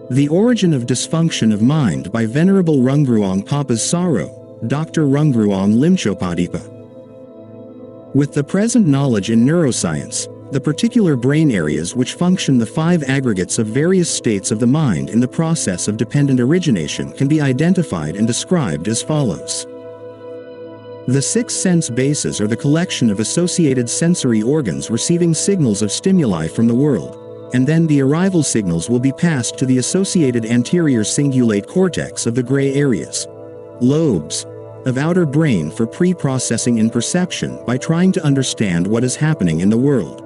The Origin of Dysfunction of Mind by Venerable Rungruang Papas Saro, Dr. Rungruang Limchopadipa. With the present knowledge in neuroscience, the particular brain areas which function the 5 aggregates of various states of the mind in the process of dependent origination can be identified and described as follows. The 6 sense bases are the collection of associated sensory organs receiving signals of stimuli from the world, and then the arrival signals will be passed to the associated anterior cingulate cortex of the gray areas, lobes, of outer brain for pre-processing in perception by trying to understand what is happening in the world.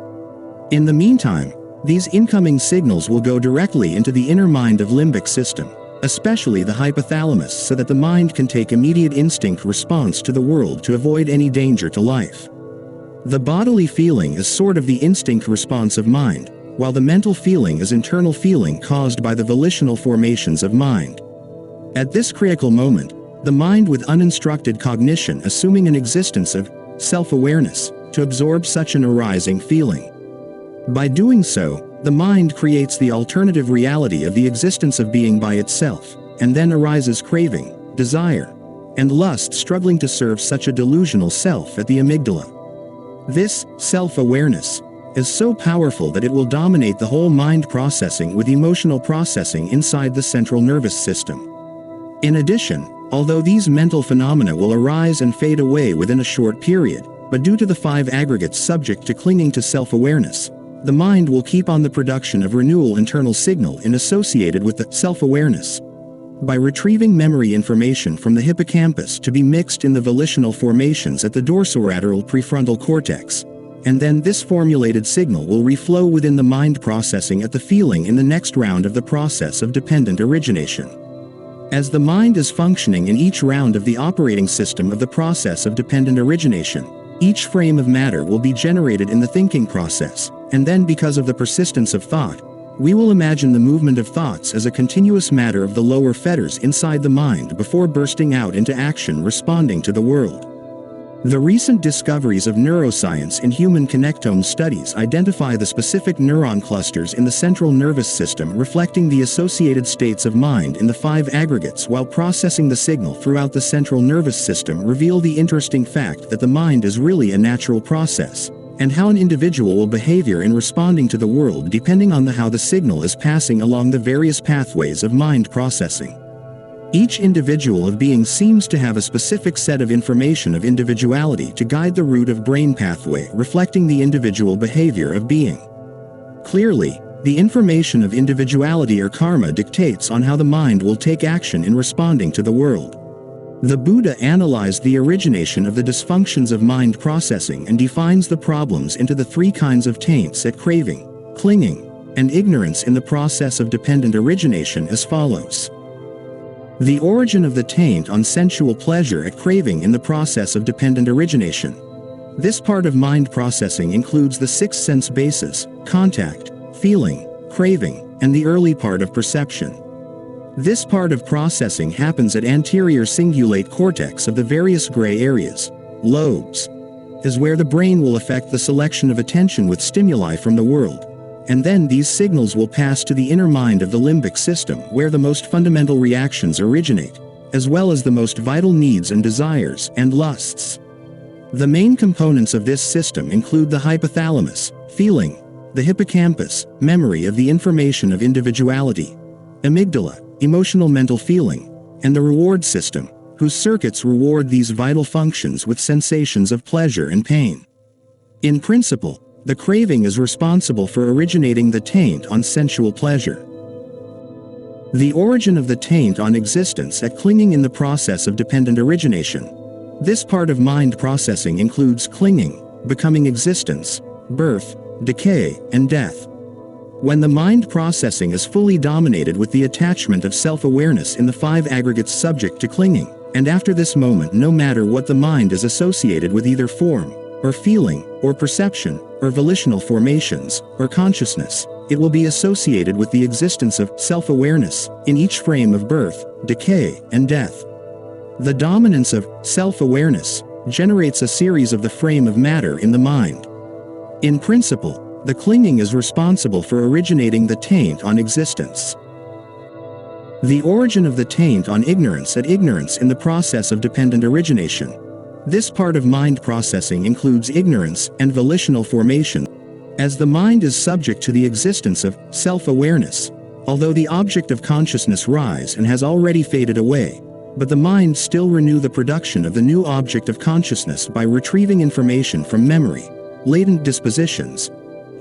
In the meantime, these incoming signals will go directly into the inner mind of limbic system, especially the hypothalamus, so that the mind can take immediate instinct response to the world to avoid any danger to life. The bodily feeling is sort of the instinct response of mind, while the mental feeling is internal feeling caused by the volitional formations of mind. At this critical moment, the mind with uninstructed cognition assuming an existence of self-awareness to absorb such an arising feeling. By doing so, the mind creates the alternative reality of the existence of being by itself, and then arises craving, desire, and lust struggling to serve such a delusional self at the amygdala. This self-awareness is so powerful that it will dominate the whole mind processing with emotional processing inside the central nervous system. In addition, although these mental phenomena will arise and fade away within a short period, but due to the 5 aggregates subject to clinging to self-awareness, the mind will keep on the production of renewal internal signal associated with the self-awareness by retrieving memory information from the hippocampus to be mixed in the volitional formations at the dorsolateral prefrontal cortex, and then this formulated signal will reflow within the mind processing at the feeling in the next round of the process of dependent origination. As the mind is functioning in each round of the operating system of the process of dependent origination, each frame of matter will be generated in the thinking process, and then because of the persistence of thought, we will imagine the movement of thoughts as a continuous matter of the lower fetters inside the mind before bursting out into action responding to the world. The recent discoveries of neuroscience in human connectome studies identify the specific neuron clusters in the central nervous system reflecting the associated states of mind in the 5 aggregates while processing the signal throughout the central nervous system reveal the interesting fact that the mind is really a natural process, and how an individual will behave in responding to the world depending on how the signal is passing along the various pathways of mind processing. Each individual of being seems to have a specific set of information of individuality to guide the route of brain pathway reflecting the individual behavior of being. Clearly, the information of individuality or karma dictates on how the mind will take action in responding to the world. The Buddha analyzed the origination of the dysfunctions of mind processing and defines the problems into the 3 kinds of taints at craving, clinging, and ignorance in the process of dependent origination as follows. The origin of the taint on sensual pleasure at craving in the process of dependent origination. This part of mind processing includes the 6 sense bases, contact, feeling, craving, and the early part of perception. This part of processing happens at anterior cingulate cortex of the various gray areas, lobes, is where the brain will affect the selection of attention with stimuli from the world. And then these signals will pass to the inner mind of the limbic system where the most fundamental reactions originate, as well as the most vital needs and desires and lusts. The main components of this system include the hypothalamus, feeling, the hippocampus, memory of the information of individuality, amygdala, emotional mental feeling, and the reward system, whose circuits reward these vital functions with sensations of pleasure and pain. In principle, the craving is responsible for originating the taint on sensual pleasure. The origin of the taint on existence at clinging in the process of dependent origination. This part of mind processing includes clinging, becoming existence, birth, decay, and death. When the mind processing is fully dominated with the attachment of self-awareness in the 5 aggregates subject to clinging, and after this moment no matter what the mind is associated with either form, or feeling, or perception, or volitional formations, or consciousness, it will be associated with the existence of self-awareness in each frame of birth, decay, and death. The dominance of self-awareness generates a series of the frame of matter in the mind. In principle, the clinging is responsible for originating the taint on existence. The origin of the taint on ignorance at ignorance in the process of dependent origination. This part of mind processing includes ignorance and volitional formation, as the mind is subject to the existence of self-awareness, although the object of consciousness rise and has already faded away, but the mind still renew the production of the new object of consciousness by retrieving information from memory, latent dispositions,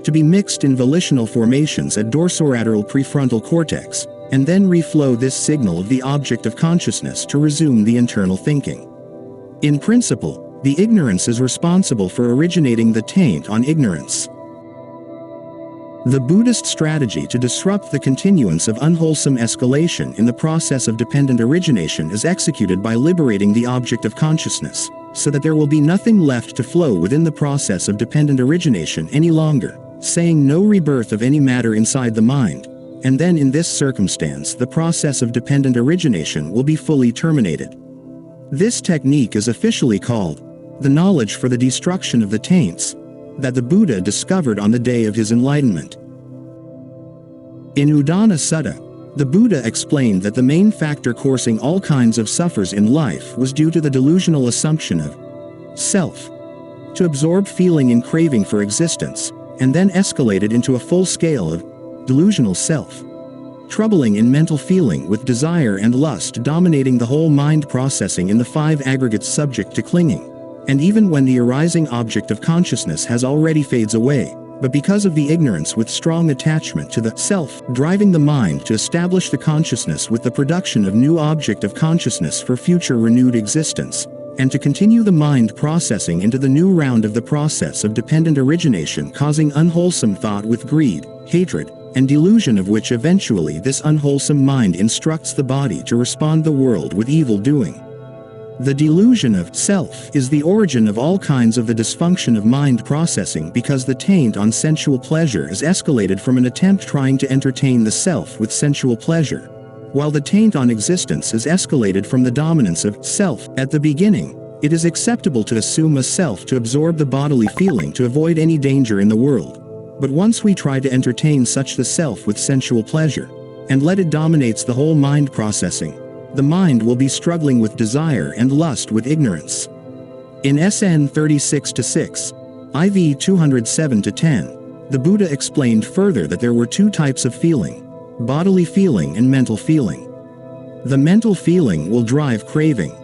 to be mixed in volitional formations at dorsolateral prefrontal cortex, and then reflow this signal of the object of consciousness to resume the internal thinking. In principle, the ignorance is responsible for originating the taint on ignorance. The Buddhist strategy to disrupt the continuance of unwholesome escalation in the process of dependent origination is executed by liberating the object of consciousness, so that there will be nothing left to flow within the process of dependent origination any longer, saying no rebirth of any matter inside the mind, and then in this circumstance the process of dependent origination will be fully terminated. This technique is officially called the knowledge for the destruction of the taints that the Buddha discovered on the day of his enlightenment. In Udana Sutta, the Buddha explained that the main factor causing all kinds of sufferings in life was due to the delusional assumption of self, to absorb feeling and craving for existence, and then escalated into a full scale of delusional self, troubling in mental feeling with desire and lust dominating the whole mind processing in the five aggregates subject to clinging. And even when the arising object of consciousness has already fades away, but because of the ignorance with strong attachment to the self, driving the mind to establish the consciousness with the production of new object of consciousness for future renewed existence, and to continue the mind processing into the new round of the process of dependent origination causing unwholesome thought with greed, hatred, and delusion, of which eventually this unwholesome mind instructs the body to respond the world with evil doing. The delusion of self is the origin of all kinds of the dysfunction of mind processing because the taint on sensual pleasure is escalated from an attempt trying to entertain the self with sensual pleasure, while the taint on existence is escalated from the dominance of self. At the beginning, it is acceptable to assume a self to absorb the bodily feeling to avoid any danger in the world, but once we try to entertain such the self with sensual pleasure, and let it dominates the whole mind processing, the mind will be struggling with desire and lust with ignorance. In SN 36-6, IV 207-10, the Buddha explained further that there were two types of feeling: bodily feeling and mental feeling. The mental feeling will drive craving,